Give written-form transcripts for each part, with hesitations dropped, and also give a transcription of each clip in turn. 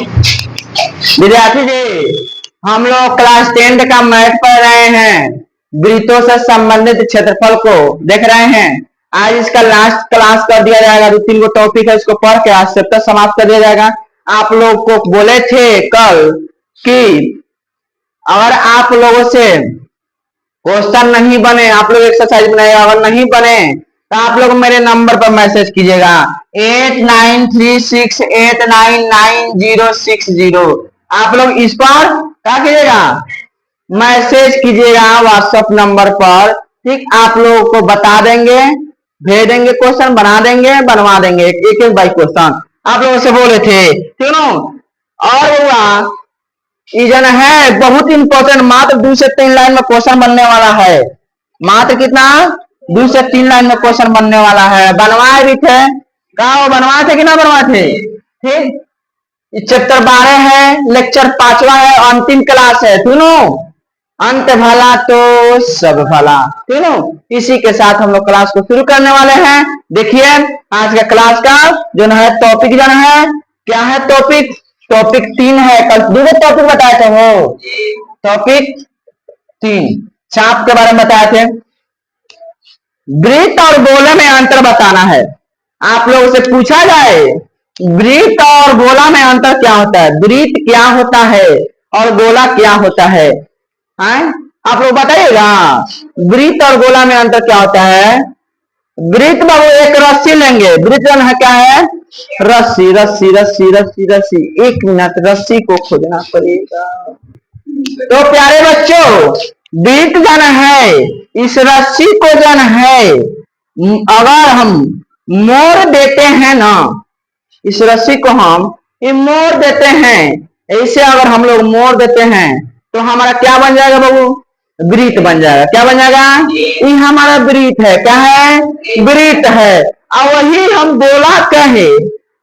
विद्यार्थी जी, हम लोग क्लास 10 का मैथ पढ़ रहे हैं। वृत्तों से संबंधित क्षेत्रफल को देख रहे हैं। आज इसका लास्ट क्लास कर दिया जाएगा। 2-3 टॉपिक है, उसको पढ़ के आज चैप्टर समाप्त कर दिया जाएगा। आप लोग को बोले थे कल कि अगर आप लोगों से क्वेश्चन नहीं बने, आप लोग एक्सरसाइज बनाए, अगर नहीं बने तो आप लोग मेरे नंबर पर मैसेज कीजिएगा 8936899060। आप लोग इस पर क्या कीजिएगा, मैसेज कीजिएगा व्हाट्सएप नंबर पर। ठीक, आप लोगों को बता देंगे, भेज देंगे, क्वेश्चन बना देंगे, बनवा देंगे एक एक बाई क्वेश्चन। आप लोगों से बोले थे, ठीक ना। और हुआ जन है बहुत इंपॉर्टेंट, मात्र 2 से 3 लाइन में क्वेश्चन बनने वाला है। मात्र कितना, 2 से 3 लाइन में क्वेश्चन बनने वाला है। बनवाए भी थे, कहा बनवाए थे कि ना बनवाए थे। ठीक, चैप्टर 12 है, लेक्चर 5वां है, अंतिम क्लास है। तीनों अंत भला तो सब भला। तीनों इसी के साथ हम लोग क्लास को शुरू करने वाले हैं। देखिए आज का क्लास का जो है टॉपिक जो है क्या है, टॉपिक 3 है। कल 2 टॉपिक बताए थे, वो टॉपिक 3 चाप के बारे में बताए थे। वृत्त और गोला में अंतर बताना है। आप लोगों से पूछा जाए वृत्त और गोला में अंतर क्या होता है, वृत्त क्या होता है और गोला क्या होता है, आप लोग बताइएगा वृत्त और गोला में अंतर क्या होता है। वृत्त बाबू एक रस्सी लेंगे, वृत्त है क्या है, रस्सी रस्सी रस्सी रस्सी रस्सी। 1 मिनट, रस्सी को खोजना पड़ेगा। तो प्यारे बच्चों, वृत्त जन है, इस रस्सी को जन है अगर हम मोड़ देते हैं ना, इस रस्सी को हम मोड़ देते हैं, ऐसे अगर हम लोग मोड़ देते हैं तो हमारा क्या बन जाएगा बाबू, वृत्त बन जाएगा। क्या बन जाएगा, ये हमारा वृत्त है। क्या है, वृत्त है। और वही हम गोला कहे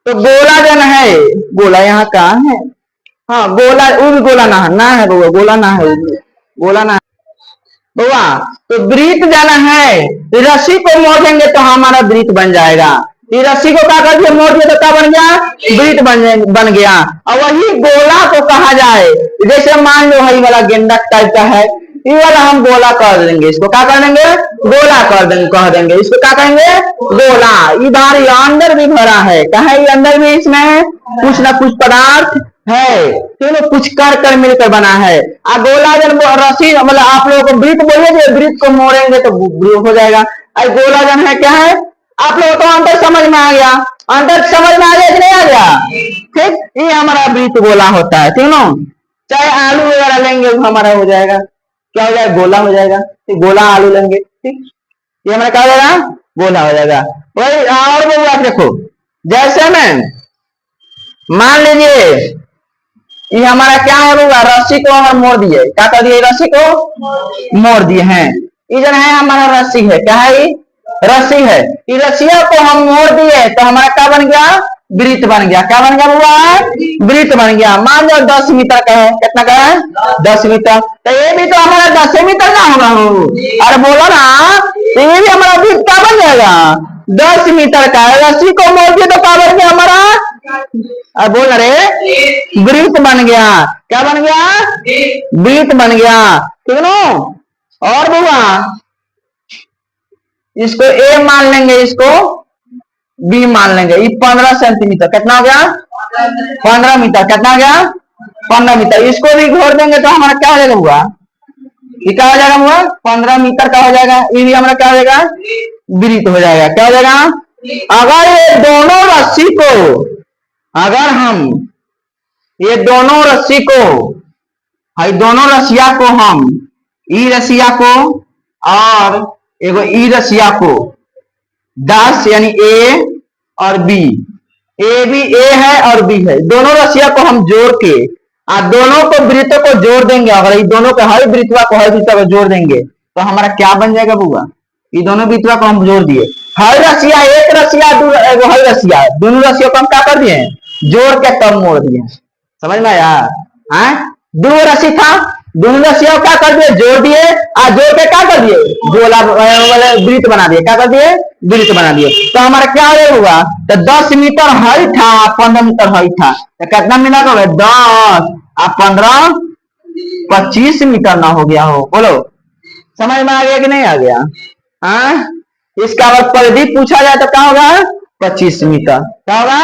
तो गोला जन है, गोला यहाँ कहाँ है, हाँ गोला, वो भी गोला ना है बाबू, गोला ना है, गोला ना बाबा। तो वृत्त जाना है, रस्सी को मोड़ देंगे तो हमारा वृत्त बन जाएगा। ये रस्सी को क्या कर दिया, मोड़ दिया तो क्या बन गया, वृत्त बन गया। और वही गोला को कहा जाए, जैसे मान लो हरी वाला गेंडा टाइप का है, ये वाला हम गोला कर देंगे, इसको क्या कर देंगे, गोला कर देंगे, कह देंगे इसको क्या कहेंगे, गोला। इधर अंदर भी भरा है, कहा अंदर भी इसमें कुछ ना कुछ पदार्थ है, तो कुछ कर मिलकर बना है। गोला जन रस्सी, मतलब आप लोगों को वृत्त बोलिए, वृत्त को मोड़ेंगे तो हो जाएगा। गोला जन है क्या है, आप लोगों को अंदर समझ में आ गया, अंदर समझ में आ गया कि नहीं आ गया। ठीक, ये हमारा वृत्त गोला होता है। ठीक ना, चाहे आलू वगैरह लेंगे हमारा हो जाएगा, क्या हो जाएगा, गोला हो जाएगा। गोला आलू लेंगे, ठीक, ये हमारा क्या हो जाएगा, गोला हो जाएगा। वही और वो आप देखो, जैसे में मान लीजिए ये हमारा क्या है होगा, रस्सी को हम मोड़ दिए, क्या कर दिए, रस्सी को मोड़ दिए हैं। ये जो है हमारा रस्सी है, क्या है, ये रस्सी है। ये रस्सियों को हम मोड़ दिए तो हमारा क्या बन गया, वृत्त बन गया। क्या बन गया हुआ, वृत्त बन गया। मान लो 10 मीटर का है, कितना का है, 10 मीटर। तो ये भी तो हमारा 10 मीटर का होगा। अरे बोलो ना, तो ये भी हमारा वृत्त क्या बन जाएगा, 10 मीटर का है। रस्सी को मोड़ दिए तो क्या बन गया हमारा, अब बोल रहे वृत्त बन गया। क्या बन गया, वृत्त बन गया। ठीक ना। और बुआ इसको ए मान लेंगे, इसको बी मान लेंगे। ये 15 सेंटीमीटर, कितना हो गया, 15 मीटर। कितना हो गया, 15 मीटर। इसको भी घोर देंगे तो हमारा क्या हो जाएगा हुआ, ये क्या हो जाएगा हुआ, 15 मीटर का हो जाएगा। ये भी हमारा क्या हो जाएगा, वृत्त हो जाएगा। क्या हो जाएगा, अगर ये दोनों रस्सी को, अगर हम ये दोनों रस्सी को, दोनों रस्सिया को हम, ई रस्सिया को और एगो ई रस्सिया को 10 यानी ए और बी, ए भी ए है और बी है, दोनों रस्सिया को हम जोड़ के दोनों को वृत्तों को जोड़ देंगे। अगर ये दोनों को हर वृत्तवा को हर वृत्तवा को जोड़ देंगे तो हमारा क्या बन जाएगा बुआ, ये दोनों वृत्तवा को हम जोड़ दिए। हर रस्सिया, एक रस्सिया हर रस्सिया, दोनों रस्सियों को हम क्या कर दिए, जोड़ के तब मोड़ दिए। समझ में आया, 2 रस्सी था, दोनों रस्सियों क्या कर दिए, जोड़ दिए, और जोड़ के क्या कर दिए, गोला वाले वृत्त बना दिए, क्या कर दिए, वृत्त बना दिए। तो हमारा क्या हुआ, तो 10 मीटर हाइट था, 15 मीटर हाइट था, तो कितना मिला हो गया, 10 और 15, 25 मीटर ना हो गया हो, बोलो समझ में आ गया कि नहीं आ गया। हाँ, इसका अगर परिधि पूछा जाए तो क्या होगा, 25 मीटर, क्या होगा,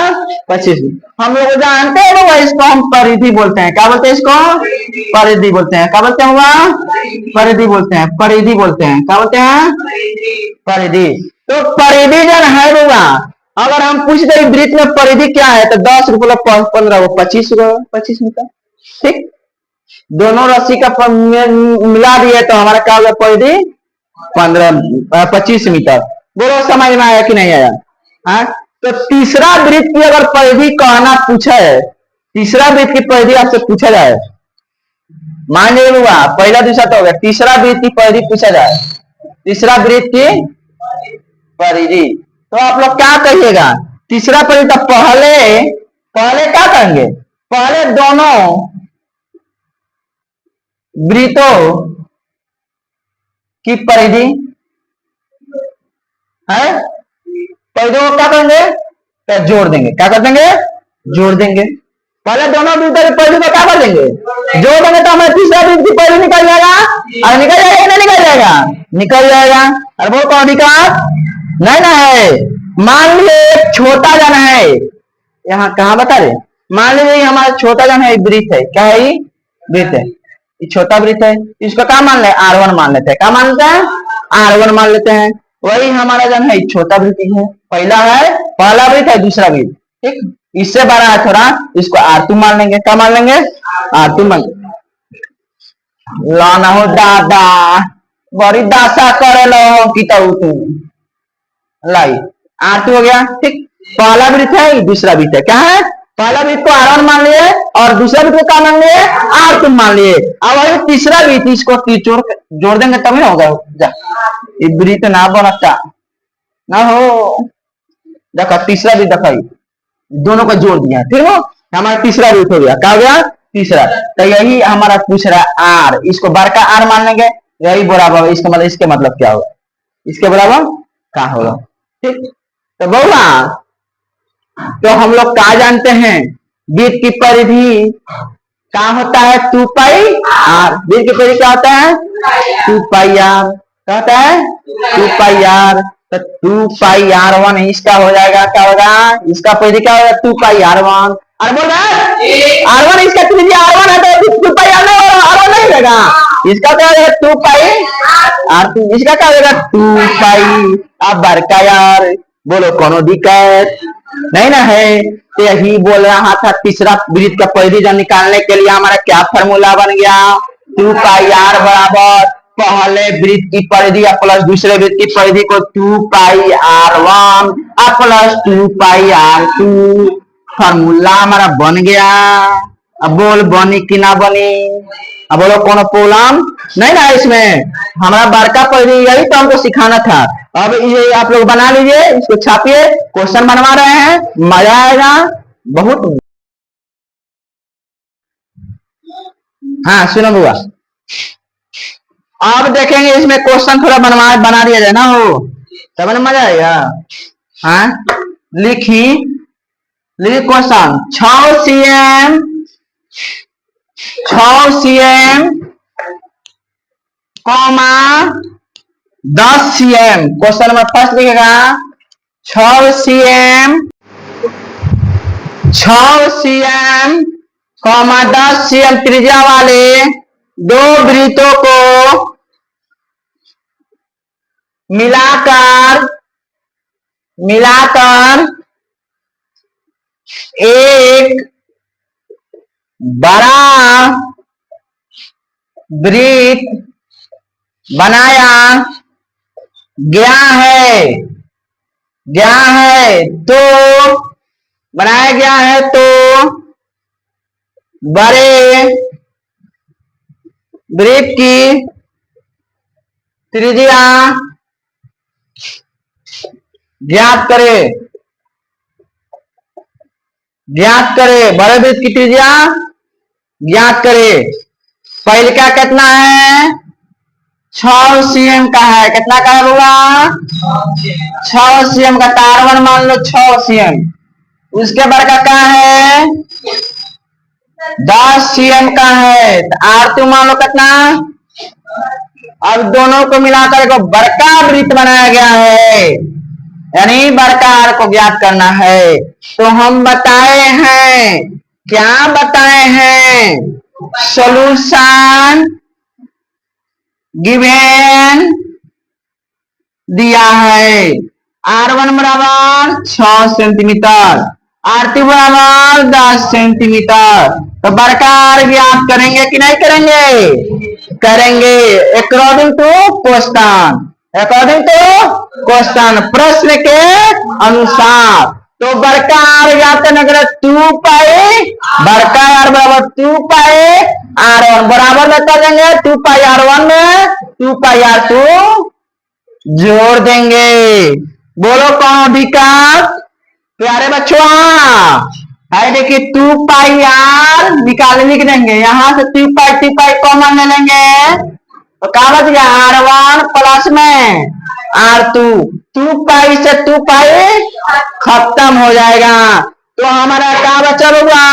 25 मीटर। हम लोग जानते हैं वो, इसको हम परिधि बोलते हैं, क्या बोलते हैं इसको, परिधि बोलते हैं, क्या बोलते हैं हुआ, परिधि बोलते हैं, परिधि बोलते हैं, क्या बोलते हैं, परिधि। तो परिधि जन है हुआ, अगर हम पूछ दे वृत्त में परिधि क्या है, तो 10 रुपये 15 25 मीटर, ठीक। दोनों रस्सी का मिला दिए तो हमारा क्या होगा, परिधि 25 मीटर। बोलो समझ में आया कि नहीं आया। हाँ, तो तीसरा वृत्त की अगर परिधि कहना पूछा है, तीसरा वृत्त की परिधि आपसे पूछा जाए, मान लीजिए हुआ पहला दूसरा तो हो गया, तीसरा वृत्त की परिधि पूछा जाए, तीसरा वृत्त की परिधि, तो आप लोग क्या कहिएगा, तीसरा परिधि, तो पहले पहले क्या करेंगे, पहले दोनों वृत्तों की परिधि है, परिधियों को क्या करेंगे, तो जोड़ देंगे, क्या कर देंगे, जोड़ देंगे। पहले दोनों वृत्तों की परिधि को क्या कर देंगे, जोड़ देंगे, तो हमें तीसरा वृत्त की परिधि निकल जाएगा, और निकल जाएगा कि नहीं निकल जाएगा, निकल जाएगा। और वो कौन अधिकार नहीं ना है। मान लीजिए एक छोटा जन है, यहाँ कहाँ बता रहे, मान लीजिए हमारा छोटा जन है, वृत्त है, क्या है ये, वृत्त है, ये छोटा वृत्त है, इसको क्या मान ले, R1 मान लेते हैं, क्या मान लेते हैं, R1 मान लेते हैं। वही हमारा जन है छोटा वृत्त है, पहला है, पहला वृत्त है, दूसरा वृत्त, ठीक, इससे बड़ा है थोड़ा, इसको R2 मान लेंगे, क्या मान लेंगे, R2 मान। लाना हो दादा, बड़ी दासा करे लो की तू लाई, R2 हो गया, ठीक। पहला वृत्त है, दूसरा वृत्त है, क्या है, पहला वृत्त को R1 मान लिए, और दूसरा वृत्त को क्या मान लिए, R2 मान लिए। अब वही तीसरा वृत्त, इसको जोड़ देंगे तभी होगा, ये वृत्त ना बनता ना हो। देखा तीसरा वृत्त, देखा दोनों को जोड़ दिया, फिर वो हमारा तीसरा वृत्त हो गया, क्या हो गया, तीसरा। तो यही हमारा पूछ रहा है R, इसको बड़का R मान लेंगे, यही बराबर, इसके मतलब क्या होगा, इसके बराबर क्या होगा, ठीक। तो बहुआ, तो हम लोग क्या जानते हैं, वृत्त की परिधि क्या होता है, 2πr, वृत्त की परिधि क्या होता है, 2πr, क्या होता है, 2πr। तो 2πr1 इसका हो जाएगा, क्या होगा, इसका परिधि क्या होगा, 2πr1। और बोल रहा है R1, इसका त्रिज्या R1 है, तो 2πr नहीं रहेगा, इसका क्या होगा, 2πr2, इसका क्या होगा, 2π। अब बड़का यार बोलो कोनो दिक्कत नहीं ना है। तो यही बोल रहा था, तीसरा वृत्त का परिधि निकालने के लिए हमारा क्या फॉर्मूला बन गया, 2πr बराबर पहले वृत्त की परिधि प्लस दूसरे वृत्त की परिधि को 2πr1 प्लस 2πr2, फॉर्मूला हमारा बन गया। अब बोल बनी कि ना बनी, अब बोलो कौन प्रॉब्लम नहीं ना इसमें, हमारा बड़का परिधि यही तो हमको सिखाना था। अब ये आप लोग बना लीजिए, इसको छापिए, क्वेश्चन बनवा रहे हैं, मजा आएगा बहुत। हाँ सुनो बुआ, अब देखेंगे इसमें क्वेश्चन थोड़ा बना दिया जाए ना, हो तब ना मजा आएगा। हाँ लिखी question, 6 cm comma 10 cm, question number first लिखेगा 6 cm कॉमा 10 cm त्रिज्या वाले दो वृत्तों को मिलाकर एक बड़ा वृत्त बनाया गया है तो बनाया गया है तो बड़े वृत्त की त्रिज्या ज्ञात करे, बड़े वृत्त की त्रिज्या ज्ञात करे। पहले का कितना है 6 cm का है, कितना का है बुआ 6 cm का, कार्बन मान लो 6 cm, उसके बाद का है 10 cm का है, तो R2 मान लो कितना। अब दोनों को मिलाकर एक बड़का वृत्त बनाया गया है, यानी बड़का आर को ज्ञात करना है। तो हम बताए हैं, क्या बताए हैं, सॉल्यूशन गिवन दिया है। R1 बराबर 6 सेंटीमीटर, R2 बराबर 10 सेंटीमीटर। तो बड़का आर ज्ञात करेंगे कि नहीं करेंगे, करेंगे according to question, according to question, प्रश्न के अनुसार। तो बड़का आर ज्ञात करने के लिए 2 पाई बड़का आर बराबर 2 पाई R1 बराबर में कर देंगे 2 पाई R1 में 2 पाई R2 जोड़ देंगे। बोलो कौन अधिकार प्यारे बच्चों, है देखिए 2 पाई आर निकाले लिख देंगे, यहां से 2 पाई कॉमन ले लेंगे, तो क्या बच गया R1 प्लस में R2, 2 पाई से 2 पाई खत्म हो जाएगा। तो हमारा क्या बचा होगा,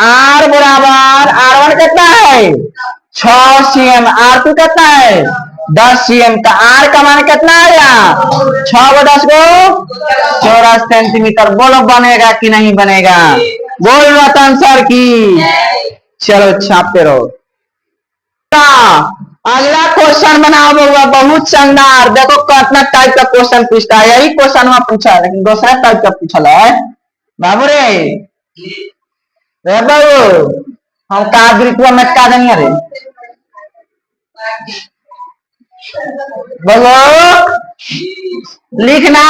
R बराबर R1 कितना है 6 cm, R2 कितना है 10 cm का, R का मान कितना आया 6 को 10 को 14 सेंटीमीटर। बोलो बनेगा कि नहीं बनेगा, बोल रतन सर की। चलो छापते रहो। अगला क्वेश्चन बनाओ बउआ, बहुत शानदार। देखो कितना टाइप का क्वेश्चन पूछता है, यही क्वेश्चन में पूछा है लेकिन दूसरा टाइप का पूछा है बाबू रे बाबू, हम का ग्रिपवा में का देंगे रे, बोलो लिखना।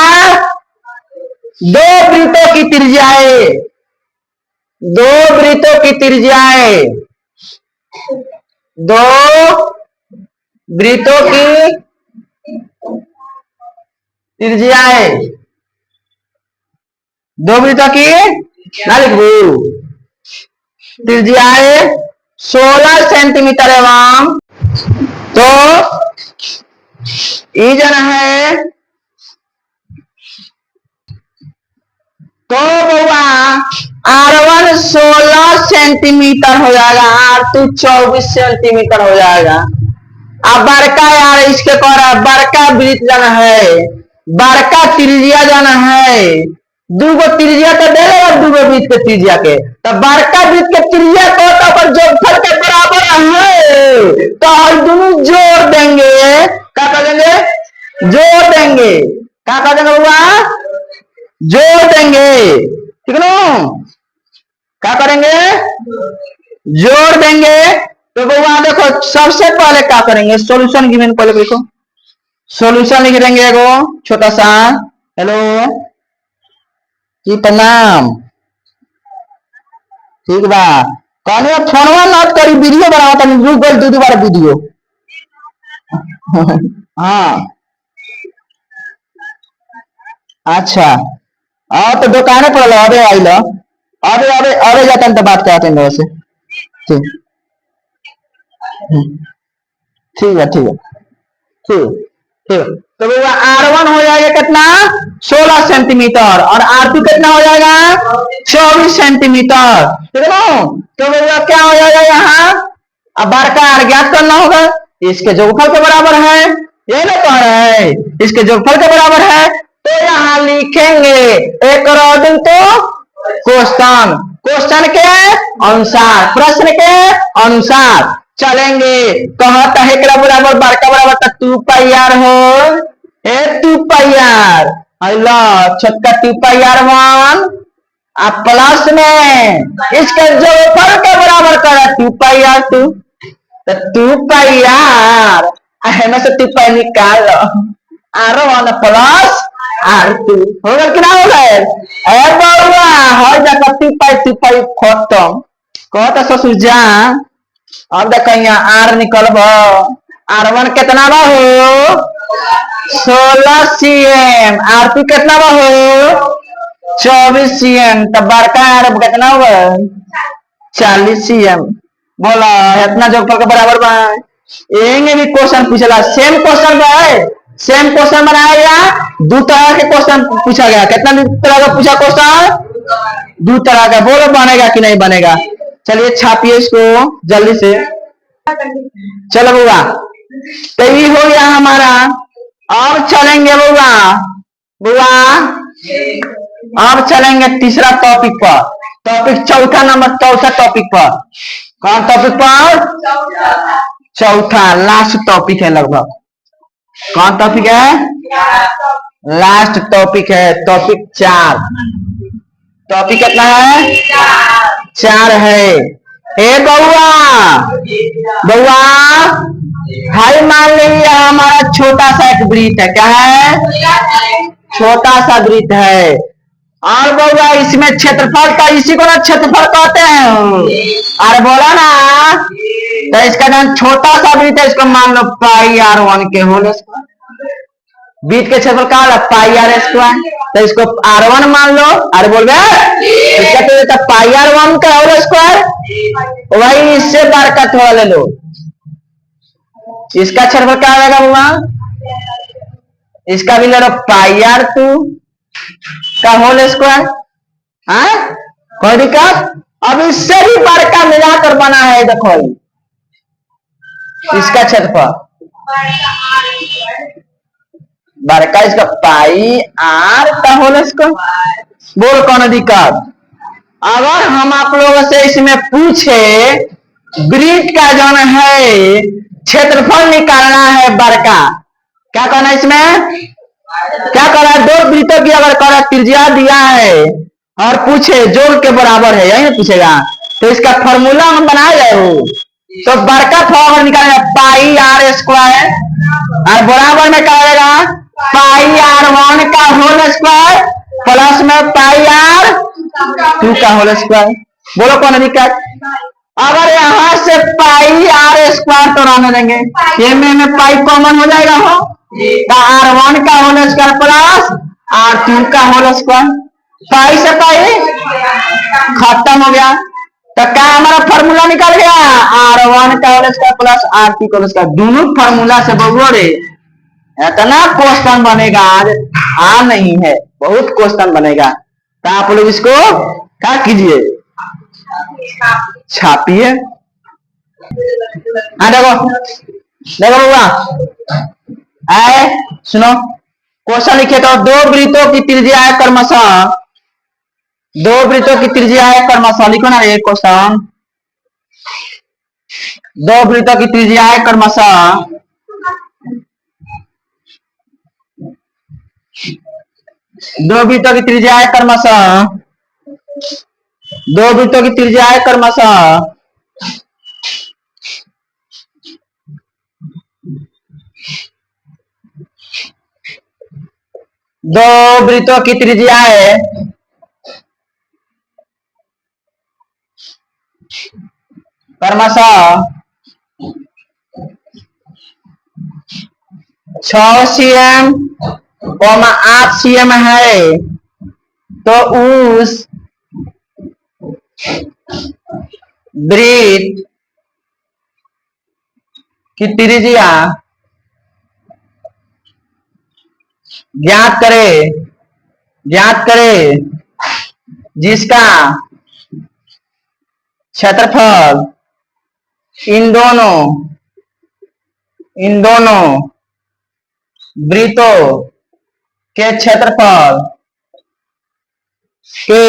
2 वृत्तों की त्रिज्याएं, 2 वृत्तों की त्रिज्याएं, 2 वृत्तों की त्रिज्याएं, 2 वृत्तों की ना लिखू त्रिज्याएं 16 सेंटीमीटर एवं, तो ये जना है, तो बउआ R1 16 सेंटीमीटर हो जाएगा, R2 24 सेंटीमीटर हो जाएगा। अब बड़का यार इसके कर बड़का वृत्त जाना है, बड़का त्रिज्या जाना है, 2 गो त्रिज्या तो दे देगा 2 गो वृत्त के त्रिज्या के, तो बड़का वृत्त के त्रिज्या को तो जोड़फल के बराबर है, तो हम दोनों जोड़ देंगे, क्या कर देंगे जोड़ देंगे, क्या कर देंगे बउआ जोड़ देंगे, ठीक है ना, क्या करेंगे जोड़ देंगे। तो बउआ देखो सबसे पहले क्या करेंगे, सॉल्यूशन गिवन पहले देखो, सॉल्यूशन लिख देंगे एगो छोटा सा। हेलो जी प्रणाम, ठीक बा, कहने फोनवा नोट करी, वीडियो बनाओ तनी, रुक गई 2 बार वीडियो। हाँ अच्छा, तो दुकाने पर अबे आई लो, अबे अबे अबे जाता तो बात करते हैं से, ठीक ठीक है ठीक है ठीक ठीक। तो R1 हो जाएगा कितना 16 सेंटीमीटर और R2 कितना हो जाएगा 24 सेंटीमीटर, ठीक है ना। तो भैया क्या हो जाएगा यहाँ, अब बड़का आर ज्ञात करना होगा, इसके जोगफल के बराबर है, ये ना कह रहे हैं इसके जोगफल के बराबर है, तो यहाँ लिखेंगे अकॉर्डिंग टू क्वेश्चन, क्वेश्चन के अनुसार, प्रश्न के अनुसार चलेंगे। कहता है कि बराबर बड़का बराबर 2 पाई आर हो, 2 पाई आर छोटका 2 पाई R1 आप प्लस में इसके जोगफल के बराबर कर 2 पाई R2, तो 2 पाई आर में से 2 पाई निकाल लो, R1 प्लस R2 होगा कि ना होगा, हर जगह 2 पाई खत्म, कहता ससुर जा। अब देख यहाँ आर निकलब, R1 कितना बा हो 16 cm, R2 कितना बा हो 24 cm, तब बड़का आर कितना होगा 40 cm, बोला इतना जोगफल के बराबर बना। एंगे भी क्वेश्चन पूछला, सेम क्वेश्चन है, सेम क्वेश्चन बनाया गया, दो तरह के क्वेश्चन पूछा गया। कितना तरह का पूछा क्वेश्चन? दो तरह का। बोलो बनेगा कि नहीं बनेगा? चलिए छापिए इसको जल्दी से। चलो बुआ, तो ये हो गया हमारा। अब चलेंगे बुआ, बुआ अब चलेंगे तीसरा टॉपिक पर। टॉपिक चौथा नंबर, चौथा टॉपिक पर। कौन टॉपिक पर? चौथा लास्ट टॉपिक है लगभग। कौन टॉपिक है? लास्ट टॉपिक है, टॉपिक 4। टॉपिक कितना है? 4 है। ए बउआ, बउआ हाई मान लीजिए हमारा छोटा सा एक वृत्त है। क्या है? छोटा सा वृत्त है। और बउआ इसमें क्षेत्रफल का, इसी को ना क्षेत्रफल कहते हैं। अरे बोला ना, तो इसका नाम छोटा सा वृत्त है, इसको मान लो पाई R1 के होल स्क्वायर। वृत्त के क्षेत्रफल का है पाई R स्क्वायर, तो इसको R1 मान लो। अरे बोल रहे इसका तो पाई R1 का होल स्क्वायर। वही इससे बार का थोड़ा ले लो। इसका क्षेत्रफल क्या आएगा बुआ? इसका भी ले लो पाई R2 का होल स्क्वायर। कोई दिक्कत? अब इससे भी बार का मिलाकर बना है, देखो इसका क्षेत्रफल बड़का, इसका पाई R का होल स्क्वायर। बोल कौन दिक्कत? अगर हम आप लोगों से इसमें पूछे वृत्त का जो है क्षेत्रफल निकालना है बड़का, क्या करना है इसमें? क्या करना है? दो वृत्तों की अगर कर त्रिज्या दिया है और पूछे जोड़ के बराबर है, यही ना पूछेगा, तो इसका फॉर्मूला हम बना जाए। तो बड़का फॉर्मूला निकालेगा पाई R स्क्वायर, और बराबर में क्या आएगा? पाई R1 का होल स्क्वायर प्लस में पाई R2 का होल स्क्वायर। बोलो कौन दिक्कत? अगर यहाँ से पाई R स्क्वायर तो रहने देंगे, ये में पाई कॉमन हो जाएगा, हो तो R1 का होल स्क्वायर प्लस R2 का होल स्क्वायर। पाई से पाई खत्म हो गया। तो क्या हमारा फॉर्मूला निकल गया? R1 का होल स्क्वायर प्लस R2 का होल स्क्वायर। दोनों फॉर्मूला से बगोड़े इतना क्वेश्चन बनेगा आज, नहीं है, बहुत क्वेश्चन बनेगा। तो आप लोग इसको क्या कीजिए? छापिए। देखो देखो बुआ, सुनो क्वेश्चन लिखे तो दो वृत्तों की त्रिज्या है क्रमशः, दो वृत्तों की त्रिज्या है क्रमशः। लिखो ना ये क्वेश्चन, दो वृत्तों की त्रिज्या है क्रमशः दो वृत्तों की त्रिज्या है क्रमशः, दो वृत्तों की त्रिज्या है क्रमशः दो वृत्तों की त्रिज्या है क्रमशः 6 cm 8 cm है, तो उस वृत्त की त्रिज्या ज्ञात करे जिसका क्षेत्रफल इन दोनों वृत्तों के क्षेत्रफल के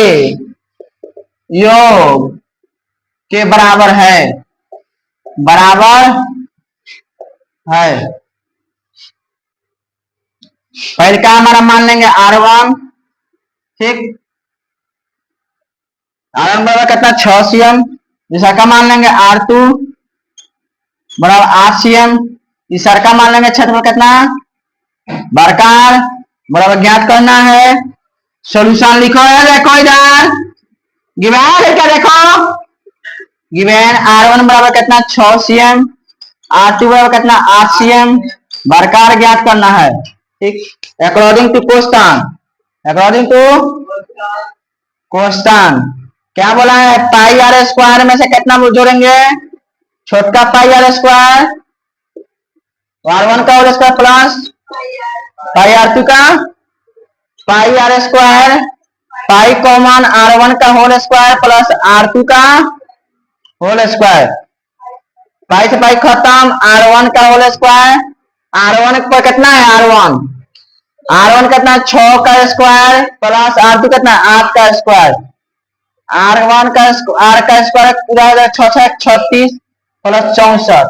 योग के बराबर है, पहले का हमारा मान लेंगे R1, ठीक, R1 बराबर कितना 6 cm, दूसरा का मान लेंगे R2 बराबर 8 cm, तीसरा का मान लेंगे क्षेत्रफल कितना बरकार बराबर ज्ञात करना है। सॉल्यूशन लिखो है, देखो इधर गिवन है क्या, देखो गिवन R1 बराबर कितना 6 cm, R2 बराबर कितना 8 cm, बरकार ज्ञात करना है, ठीक। अकॉर्डिंग टू क्वेश्चन क्या बोला है? पाई R स्क्वायर में से कितना जोड़ेंगे? छोटका पाई आर स्क्वायर, R1 का whole square plus pi R2 का pi R square, pi common R1 का होल स्क्वायर प्लस R2 का होल स्क्वायर, पाई से पाई खत्म, R1 का होल स्क्वायर, R1 पर कितना है R1, R1 कितना 6 का स्क्वायर प्लस R2 कितना 8 का स्क्वायर, R1 का R का स्क्वायर पूरा हो जाएगा 6 36 प्लस 64,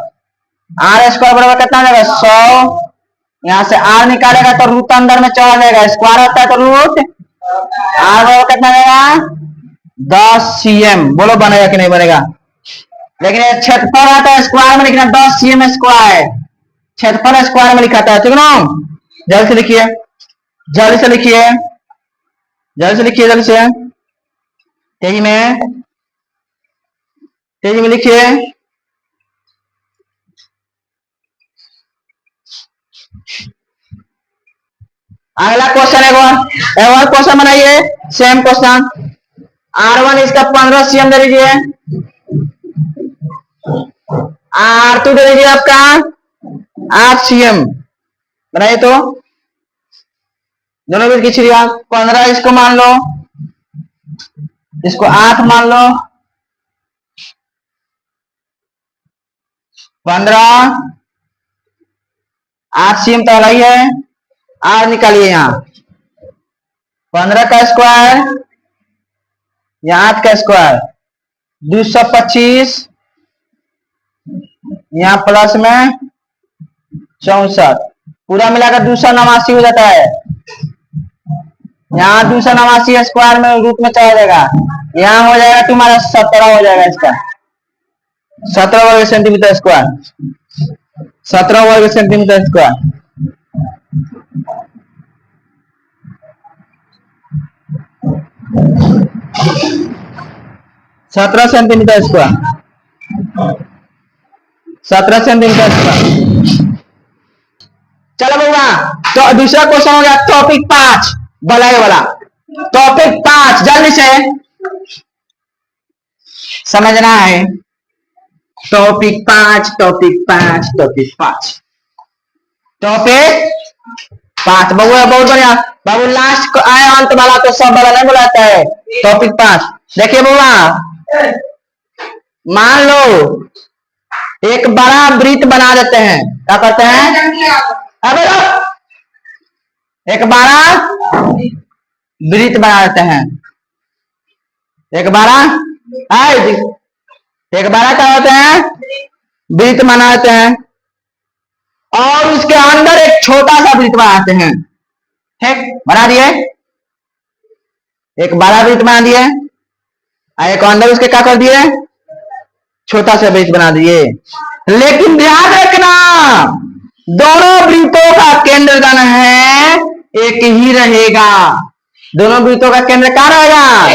R स्क्वायर बराबर कितना हो जाएगा 100, यहाँ से R निकालेगा तो रूट अंदर में चला जाएगा, स्क्वायर होता है तो रूट, R बराबर कितना रहेगा 10 cm, बोलो बनेगा कि नहीं बनेगा, लेकिन ये क्षेत्रफल आता है स्क्वायर में लिखना 10 cm स्क्वायर, क्षेत्रफल स्क्वायर में लिखा था, ठीक ना, जल्दी से लिखिए जल्दी से लिखिए जल्दी से लिखिए जल्दी से, तेजी में लिखिए। अगला क्वेश्चन एक और क्वेश्चन बनाइए, सेम क्वेश्चन, R1 इसका 15 cm दे दीजिए, R2 दे दीजिए आपका 8 cm, बनाइए तो दोनों भी खींच लिया, 15 इसको मान लो, इसको 8 मान लो, 15 8 cm तो अलग ही है, R निकालिए यहाँ 15 का स्क्वायर, यहाँ 8 का स्क्वायर 225, यहाँ प्लस में 64, पूरा मिलाकर 289 हो जाता है, यहाँ 289 स्क्वायर में रूट में चला जाएगा, यहाँ हो जाएगा तुम्हारा 17 हो जाएगा, इसका 17 वर्ग सेंटीमीटर स्क्वायर, 17 वर्ग सेंटीमीटर स्क्वायर, सत्रह सेंटीमीटर स्क्वायर, 17 सेंटीमीटर स्क्वायर। चलो बउआ, तो दूसरा क्वेश्चन हो गया टॉपिक 5 बलय वाला, टॉपिक 5 जल्दी से समझना है, टॉपिक 5 टॉपिक 5 टॉपिक 5 टॉपिक 5, बउआ बहुत बढ़िया बाबू, लास्ट आए अंत वाला तो सब वाला नहीं बुलाता है, टॉपिक 5 देखिए बउआ, मान लो एक बड़ा वृत्त बना देते हैं, क्या करते हैं, अब एक बड़ा वृत्त बना देते हैं, एक बड़ा क्या होते हैं, वृत्त बना देते हैं, और उसके अंदर एक छोटा सा वृत्त बनाते हैं, ठीक, बना दिए, एक बड़ा वृत्त बना दिए, एक अंदर उसके क्या कर दिए, छोटा सा वृत्त बना दिए, लेकिन ध्यान रखना दोनों वृत्तों का केंद्र धन है एक ही रहेगा, दोनों वृत्तों का केंद्र कहाँ रहेगा,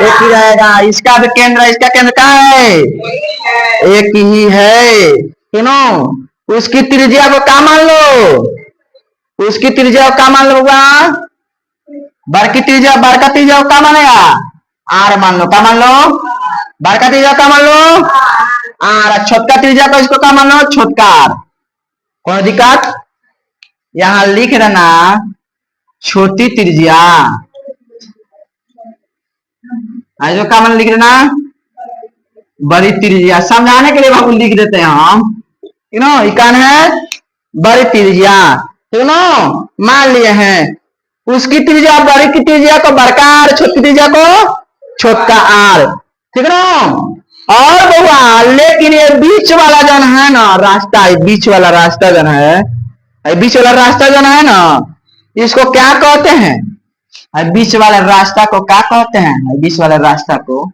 एक ही रहेगा, इसका भी केंद्र, इसका केंद्र कहाँ है, एक ही है, क्यों, उसकी त्रिज्या को क्या मान लो, उसकी त्रिज्या को क्या मान लो, बड़ की त्रिज्या, बड़ का त्रिज्या को क्या मानेगा, R मान लो, क्या मान लो, बड़ का त्रिज्या क्या मान लो R, छोटका त्रिज्या को इसको क्या मान लो, छोटका R, कोई दिक्कत, यहां लिख देना छोटी त्रिज्या, जो क्या मान लिख देना बड़ी त्रिज्या, समझाने के लिए बाबू लिख देते हैं हम, इकान है बड़ी त्रिज्या, ठीक ना, मान लिए हैं, उसकी त्रिज्या बड़ी की त्रिज्या को बड़का R, छोटी त्रिज्या को छोटका R, ठीक ना, और बउआ लेकिन ये बीच वाला जन है ना रास्ता, बीच वाला रास्ता जन है, बीच वाला रास्ता जन है ना, इसको क्या कहते हैं, बीच वाले रास्ता को क्या कहते हैं, बीच वाले रास्ता को,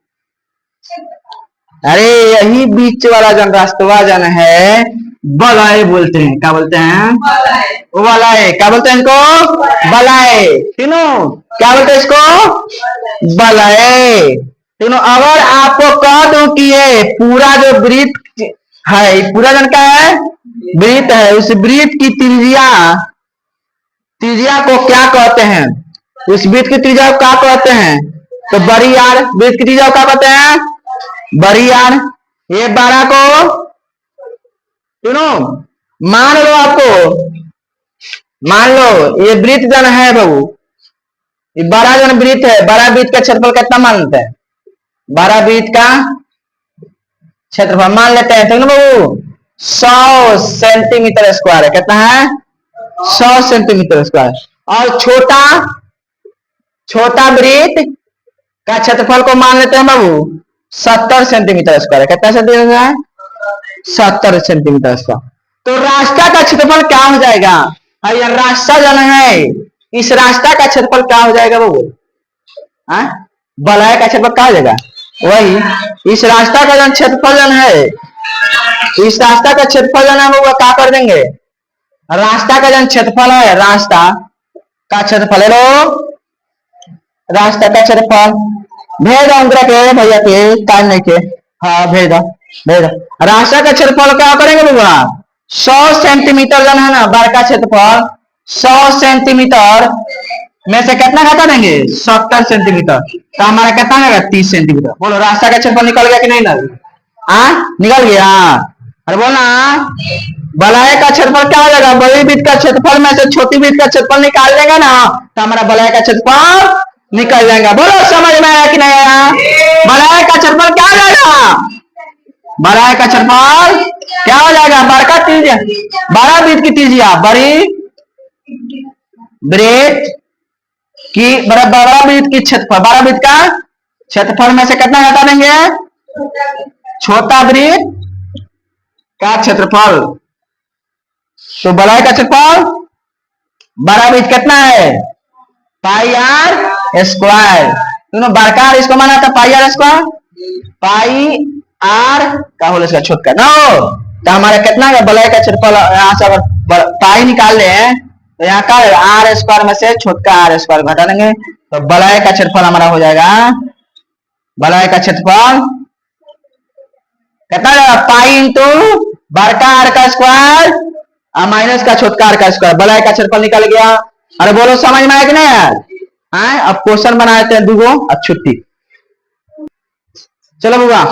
अरे यही बीच वाला जन रास्ता जन है बलय बोलते हैं, क्या बोलते हैं, बलय, क्या बोलते हैं इसको, बलय, ठीक नो, क्या बोलते हैं इसको, बलय, ठीक नो। अगर आपको कह दूं कि ये पूरा जो वृत्त है, पूरा जन का है वृत्त है, उस वृत्त की त्रिज्या को क्या कहते हैं, उस वृत्त की त्रिज्या को क्या कहते हैं, तो बड़ी R, वृत्त की त्रिज्या को क्या कहते हैं, बड़ी R, ये 12 को सुनो, मान लो आपको, मान लो ये वृत्त जन है बाबू, ये बड़ा जन वृत्त है, बड़ा वृत्त का क्षेत्रफल कितना मानते हैं? बड़ा वृत्त का क्षेत्रफल मान लेते हैं, ठीक ना बाबू, 100 सेंटीमीटर स्क्वायर है। कितना है? 100 सेंटीमीटर स्क्वायर। और छोटा छोटा वृत्त का क्षेत्रफल को मान लेते हैं बाबू 70 सेंटीमीटर स्क्वायर है। कितना सेंटीमीटर है? 70 सेंटीमीटर स्क्वायर। तो रास्ता का क्षेत्रफल क्या हो जाएगा? ये रास्ता जन है, इस रास्ता का क्षेत्रफल क्या हो जाएगा बाबू? बलय का क्षेत्रफल क्या हो जाएगा? वही इस रास्ता का जन क्षेत्रफल जन है, इस रास्ता का क्षेत्रफल जन है वो क्या कर देंगे? रास्ता का जन क्षेत्रफल है, रास्ता का क्षेत्रफल है लो, रास्ता का क्षेत्रफल भेज दो अंतरा के भैया के टाइम नहीं के, हाँ भेज दो भेज दो। रास्ता का क्षेत्रफल क्या करेंगे बाबा? 100 सेंटीमीटर जन है ना बड़का क्षेत्रफल, 100 सेंटीमीटर में से कितना घटा देंगे? 70 सेंटीमीटर। तो हमारा कितना है? 30 सेंटीमीटर। बोलो रास्ता का क्षेत्रफल निकल गया कि नहीं? निकल गया। अरे बोलना, बलय का क्षेत्रफल क्या हो जाएगा? बड़ी वृत्त का क्षेत्रफल में से छोटी वृत्त का क्षेत्रफल निकाल देंगे ना, तो हमारा बलय का क्षेत्रफल निकल जाएगा। बोलो समझ में आया कि नहीं आया? बलय का क्षेत्रफल क्या हो जाएगा? बलय का क्षेत्रफल क्या हो जाएगा? बड़का त्रिज्या, बड़ा वृत्त की त्रिज्या, बड़ी वृत्त की बड़ा वृत्त की क्षेत्रफल, बड़ा वृत्त का क्षेत्रफल में से कितना घटा देंगे? छोटा वृत्त का क्षेत्रफल। तो बलय का क्षेत्रफल बड़ा वृत्त कितना है? पाई आर स्क्वायर। दोनों बड़का इसको माना था पाई आर स्क्वायर, पाई आर का होल स्क्वायर छोटका ना हो। तो हमारा कितना है बलय का क्षेत्रफल? यहाँ से अगर पाई निकाल ले तो यहाँ का आर स्क्वायर में से छोटका आर स्क्वायर घटा देंगे, तो बलय का क्षेत्रफल हमारा हो जाएगा, बलय का क्षेत्रफल कितना जाएगा? पाई इंटू बड़का आर का स्क्वायर माइनस का छोटका आर का स्क्वायर, बलय का क्षेत्रफल निकल गया। अरे बोलो समझ में आया कि नहीं यार? अब क्वेश्चन बना देते हैं दूगो, अब छुट्टी। चलो बुआ,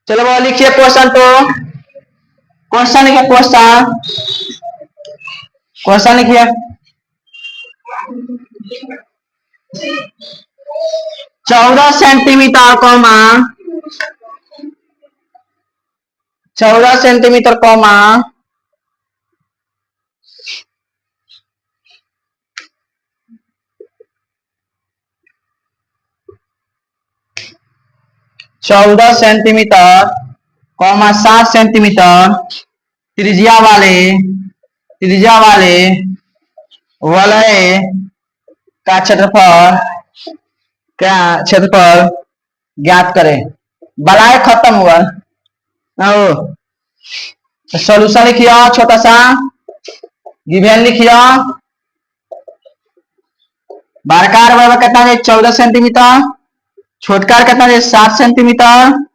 चलो बुआ लिखिए क्वेश्चन। तो क्वेश्चन लिखिए, क्वेश्चन क्वेश्चन लिखिए। 14 centimetre comma 14 centimetre comma 14 centimetre comma 7 centimetre त्रिज्या वाले वलय का क्षेत्रफल ज्ञात करें। बलय खत्म हुआ, सोल्यूशन लिखिए, छोटा सा गिवन लिखिए। बड़कार बराबर कितना है? 14 सेंटीमीटर, छोटकार कितना है? 7 सेंटीमीटर।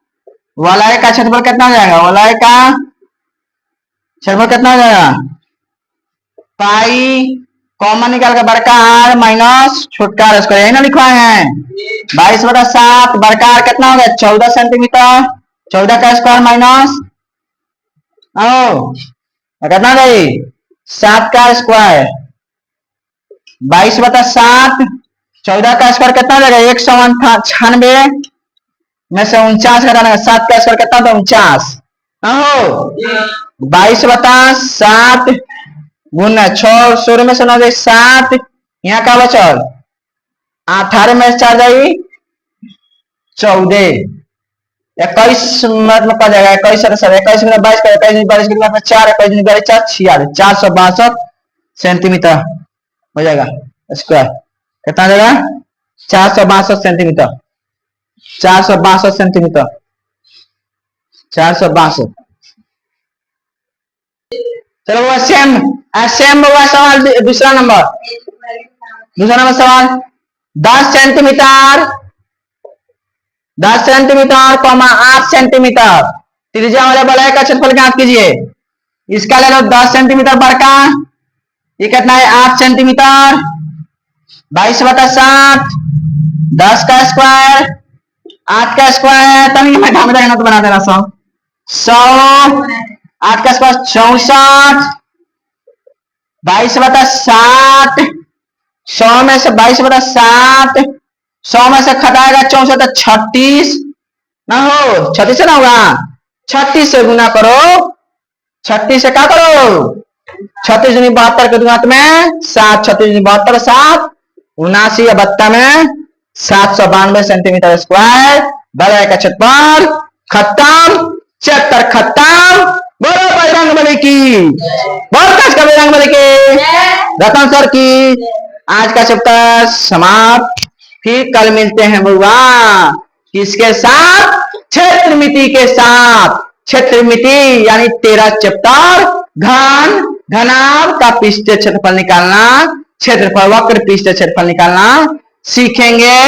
वलय का क्षेत्रफल कितना हो जाएगा? वलय का क्षेत्रफल कितना हो जाएगा? पाई कॉमन निकाल के बड़का आर माइनस छोटका आर स्क्वायर, यही ना लिखवाए हैं। 22/7 बड़का आर कितना हो गया? 14 सेंटीमीटर, 14 का स्क्वायर माइनस कितना गई? 7 का स्क्वायर, 22/7, 14 का स्क्वायर कितना हो जाएगा? 198 में से 49 घटाना, 7 का स्क्वायर कितना था? 49। 22/7 गुना 6, 16 में से 9 7, यहाँ का बचल 18 में 4 जाई 14, 21 मतलब का जाएगा 21 21 में 22 का 21 22 के बाद 4 21 4 46 462 सेंटीमीटर हो जाएगा स्क्वायर। कितना जाएगा? 462 सेंटीमीटर, 462 सेंटीमीटर, 462। चलो वो सेम हुआ सवाल। दूसरा नंबर सवाल 10 सेंटीमीटर 8 सेंटीमीटर त्रिज्या वाले वलय का क्षेत्रफल ज्ञात कीजिए। इसका ले लो 10 सेंटीमीटर बड़का, ये कितना है? 8 सेंटीमीटर, 22/7, 10 का स्क्वायर 8 का स्क्वायर, तभी मैं ढाम देना तो बना देना सब। 100, 8 का स्क्वायर 64, 22/60, 100 में से 22/60, 100 में से घटाएगा 64 36 ना हो, 36 से ना होगा, 36 से गुना करो, 36 से क्या करो, 36 दूनी 72 के दुआत में 7, 36 दूनी 72 7, 79 या 72 में 792 सेंटीमीटर स्क्वायर, बड़े का क्षेत्रफल खत्म, चैप्टर खत्म। बोलो बजरंग बली की, बोल का बजरंग बली की, रतन सर की। आज का चैप्टर समाप्त, फिर कल मिलते हैं बुआ किसके साथ, क्षेत्रमिति के साथ। क्षेत्रमिति यानी 13 चैप्टर, घन घनाभ का पृष्ठीय क्षेत्रफल निकालना, क्षेत्रफल वक्र पृष्ठीय क्षेत्रफल निकालना सीखेंगे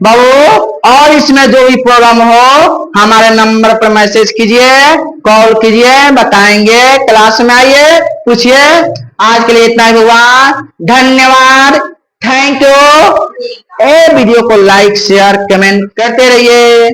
बाबू। और इसमें जो भी प्रॉब्लम हो हमारे नंबर पर मैसेज कीजिए, कॉल कीजिए, बताएंगे, क्लास में आइए, पूछिए। आज के लिए इतना ही हुआ, धन्यवाद, थैंक यू। वीडियो को लाइक शेयर कमेंट करते रहिए।